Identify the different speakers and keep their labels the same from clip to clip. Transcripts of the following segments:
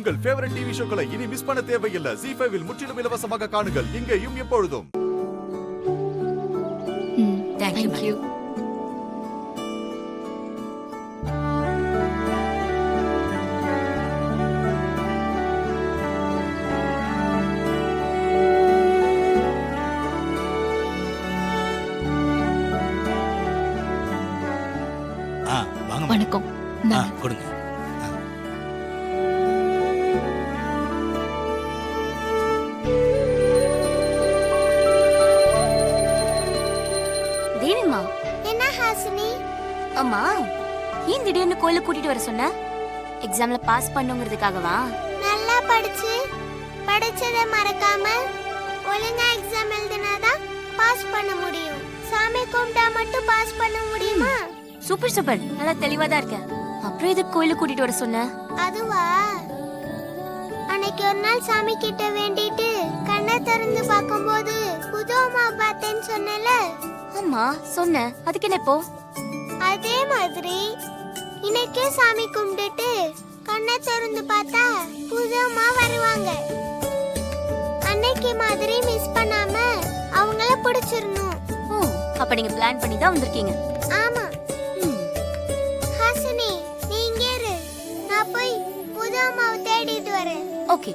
Speaker 1: உங்கள் favourite TV ஷோக்களை இனி miss பண்ண தேவையில்லை. ZEE5 இல் முற்றிலும் இலவசமாக காணுங்கள். இங்கேயும் எப்பொழுதும்.
Speaker 2: Thank you.
Speaker 3: வாங்க.
Speaker 2: வணக்கம்.
Speaker 3: கொடுங்க.
Speaker 4: தேவிமா, என்ன ஹாசினி? அம்மா, ஏன் திடீர்னு கோயிலுக்கு கூட்டிட்டு வர சொன்ன? எக்ஸாம்ல பாஸ் பண்ணுங்கிறதுக்காகவா?
Speaker 5: நல்லா படிச்சதை மறக்காம ஒழுங்கா எக்ஸாம் எழுதினாதான் பாஸ் பண்ண முடியும். சாமி கும்பிட்டா மட்டும் பாஸ் பண்ண முடியுமா?
Speaker 4: சூப்பர் சூப்பர், நல்லா தெளிவா தான் இருக்க. அப்புறம் எதுக்கு கோயிலுக்கு கூட்டிட்டு வர சொன்ன?
Speaker 5: அதுவா, அன்னைக்கு ஒரு நாள் சாமி கிட்ட வேண்டிட்டு கண்ணை திறந்து பார்க்கும்போது புது அம்மா பார்த்தேன்னு சொன்னல.
Speaker 4: அம்மா சொன்ன, அதுக்கு என்ன இப்போ?
Speaker 5: அதே மாதிரி இன்னைக்கே சாமி கும்பிட்டுட்டு கண்ணை திறந்து பார்த்தா புது அம்மா வருவாங்க. அன்னைக்கு மாதிரி மிஸ் பண்ணாம அவங்கள பிடிச்சிரணும்.
Speaker 4: ஓ, அப்ப நீங்க பிளான் பண்ணி தான் வந்திருக்கீங்க.
Speaker 5: ஆமா. ஹாசினி, நீ இங்கே இரு, நான் போய் புது அம்மாவை தேடிட்டு வரேன்.
Speaker 4: ஓகே.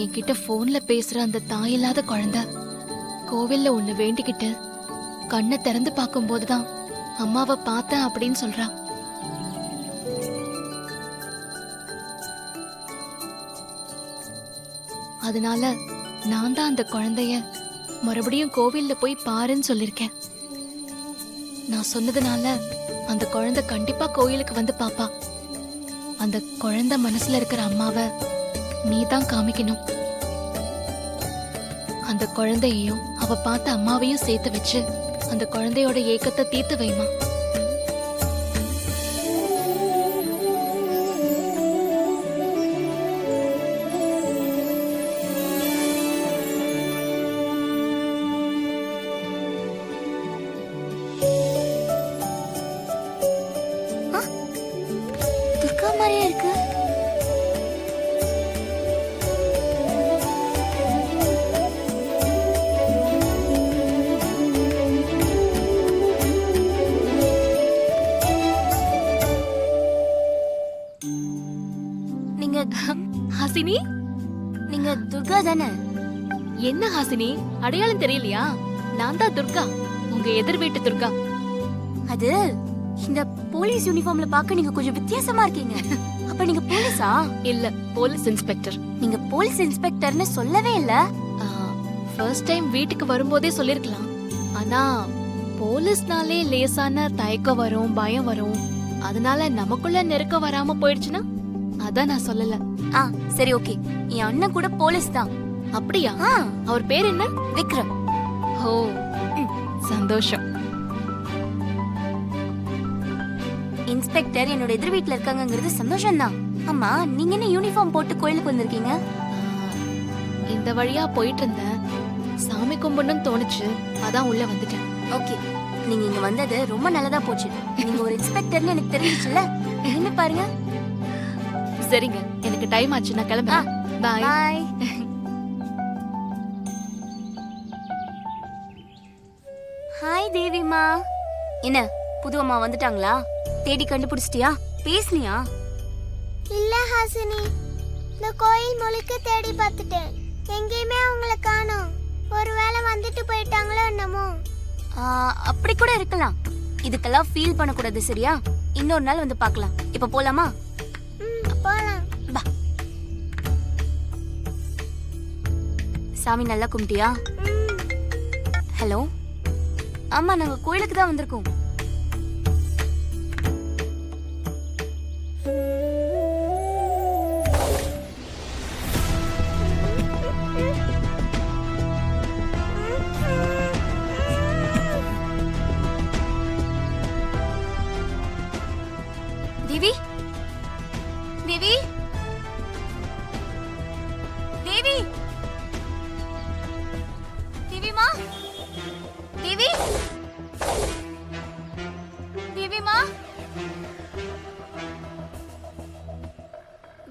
Speaker 2: என்கிட்ட போன்ல பேசுற அந்த தாயில்லாத குழந்தை கோவில்ல ஒண்ணு வேண்டிக்கிட்டு கண்ணை திறந்து பார்க்கும் போதுதான் அம்மாவை பார்த்தேன் அப்படின்னு சொல்றா. அதனால நான் தான் அந்த குழந்தைய மறுபடியும் கோவில்ல போய் பாருன்னு சொல்லிருக்கேன். நான் சொன்னதுனால அந்த குழந்தை கண்டிப்பா கோயிலுக்கு வந்து பாப்பா. அந்த குழந்தை மனசுல இருக்கிற அம்மாவை நீ தான் காமிக்கணும். அந்த குழந்தையையும் அவ பார்த்த அம்மாவையும் சேர்த்து வச்சு அந்த குழந்தையோட ஏக்கத்தை தீர்த்து வைமா.
Speaker 4: துர்கா மாதிரியா இருக்கு.
Speaker 2: ஹாசினி,
Speaker 4: நீங்க துர்கா தானே?
Speaker 2: என்ன ஹாசினி, அடையாளம் தெரியலையா? நான் தான் துர்கா, உங்க எதிர் வீட்டு துர்கா.
Speaker 4: அது இந்த போலீஸ் யூனிஃபார்ம்ல பார்க்க நீங்க கொஞ்சம் வித்தியாசமா இருக்கீங்க. அப்ப நீங்க போலீஸா?
Speaker 2: இல்ல, போலீஸ் இன்ஸ்பெக்டர்.
Speaker 4: நீங்க போலீஸ் இன்ஸ்பெக்டர்னு சொல்லவே இல்ல.
Speaker 2: ஃபர்ஸ்ட் டைம் வீட்டுக்கு வரும்போதே சொல்லிருக்கலாம். ஆனா போலீஸ்னாலே லேசான தயக்கம் வரும், பயம் வரும். அதனால நமக்குள்ள நெருக்கம் வராம போயிடுச்சுன்னா அதான் நான் சொல்லல.
Speaker 4: சரி, ஓகே. என் அண்ணன் கூட போலீஸ் தான்.
Speaker 2: அப்படியா? அவர் பேர் என்ன?
Speaker 4: விக்ரம்.
Speaker 2: ஓ, சந்தோஷம்.
Speaker 4: இன்ஸ்பெக்டர் என்னோட எதிர் வீட்ல இருக்காங்கங்கிறது சந்தோஷம் தான். அம்மா, நீங்க என்ன யூனிஃபார்ம் போட்டு கோயிலுக்கு வந்திருக்கீங்க?
Speaker 2: இந்த வழியா போயிட்டு இருந்தேன், சாமி கும்பிடணும்னு தோணுச்சு, அதான் உள்ள வந்துட்டேன்.
Speaker 4: ஓகே, நீங்க இங்க வந்தது ரொம்ப நல்லதா போச்சு. நீங்க ஒரு இன்ஸ்பெக்டர்னு எனக்கு தெரிஞ்சுச்சுல. என்ன பாருங்க.
Speaker 2: சரிங்க, எனக்கு டைம் ஆச்சு, நான் கிளம்புறேன். Bye
Speaker 4: bye. ஹாய் தேவிமா. என்ன, புது அம்மா வந்துட்டாங்களா? தேடி கண்டுபிடிச்சிட்டியா? பேசுனியா?
Speaker 5: இல்ல ஹாசினி, இந்த கோயில் முழுக்க தேடி பார்த்துட்டேன், எங்கேயுமே அவங்கள காணோம். ஒருவேளை வந்துட்டு போயிட்டாங்களோ என்னமோ.
Speaker 4: அப்படி கூட இருக்கலாம். இதுக்கெல்லாம் ஃபீல் பண்ணக்கூடாது, சரியா? இன்னொரு நாள் வந்து பார்க்கலாம். இப்ப போலாமா?
Speaker 5: போலாம்.
Speaker 4: பா. சாமி நல்லா கும்பிட்டியா? ஹலோ, ஆமா, நாங்க கோயிலுக்கு தான் வந்திருக்கோம். தேவிமா தேவி தேவிமா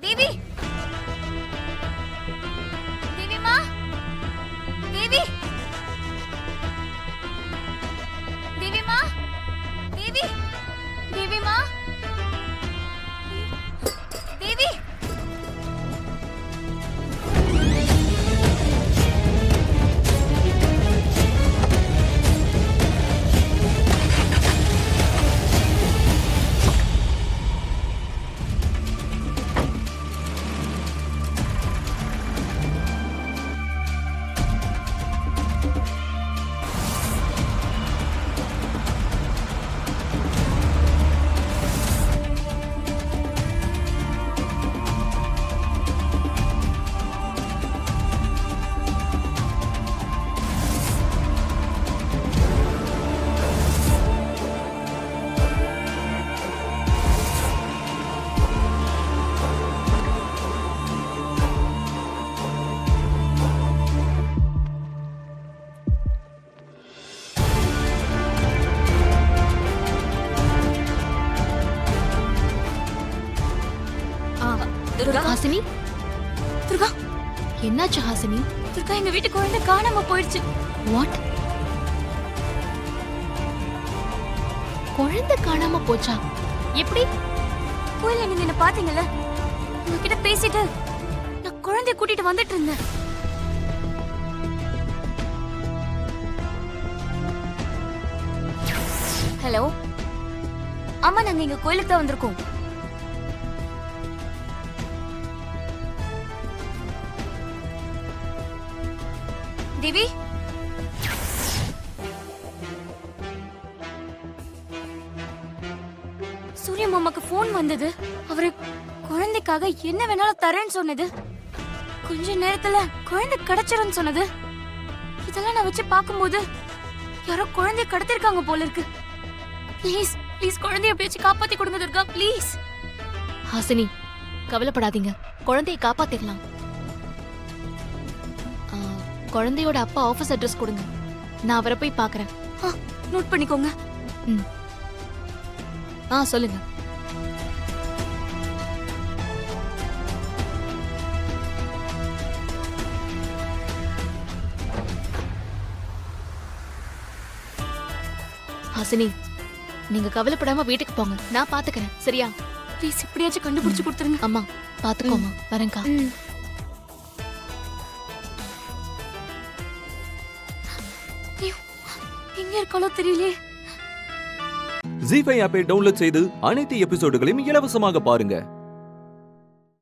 Speaker 4: தேவி தேவிமா தேவி தேவிமா தேவி தேவிமா தேவி துர்கா
Speaker 2: ஹாசினி
Speaker 4: துர்கா
Speaker 2: என்னாச்சு ஹாசினி?
Speaker 4: துர்கா எங்க வீட்டு குழந்தை காணாம போயிடுச்சு.
Speaker 2: வாட்? குழந்தை காணாம போச்சா? எப்படி?
Speaker 4: கோயில்ல நீங்க என்ன பாத்தீங்கல்ல, உங்ககிட்ட பேசிட்டு நான் குழந்தைய கூட்டிட்டு வந்துட்டு இருந்தேன். ஹலோ, ஆமா நாங்க இங்க கோயிலுக்கு தான் வந்திருக்கோம். தேவி சூரிய மாமாக்கு போன் வந்தது. அவரு குழந்தைக்காக என்ன வேணாலும் தரேன்னு சொன்னது. கொஞ்ச நேரத்துல குழந்தை கிடைச்சிருன்னு சொன்னது. இதெல்லாம் நான் வச்சு பார்க்கும்போது யாரோ குழந்தைய கடத்திருக்காங்க போல இருக்கு. ப்ளீஸ் ப்ளீஸ் குழந்தைய எப்படியாச்சும் காப்பாத்தி கொடுங்க துர்கா, ப்ளீஸ்.
Speaker 2: ஹாசினி கவலைப்படாதீங்க, குழந்தையை காப்பாத்திடலாம். குழந்தையோட அப்பா ஆபீஸ் அட்ரஸ் கொடுங்க, நான் அவரை போய் பார்க்கறேன்.
Speaker 4: நோட் பண்ணிக்கோங்க.
Speaker 2: சொல்லுங்க. ஹாசினி நீங்க கவலைப்படாம வீட்டுக்கு போங்க, நான் பாத்துக்கிறேன். சரியா?
Speaker 4: ப்ளீஸ் இப்படியாச்சும் கண்டுபிடிச்சு கொடுத்துருங்க.
Speaker 2: அம்மா பாத்துக்கோமா, வரேன்க்கா.
Speaker 4: எங்க இருக்காளோ தெரியலையே.
Speaker 6: ஜீ5 ஆப்பை டவுன்லோட் செய்து அனைத்து எபிசோடுகளையும் இலவசமாக பாருங்க.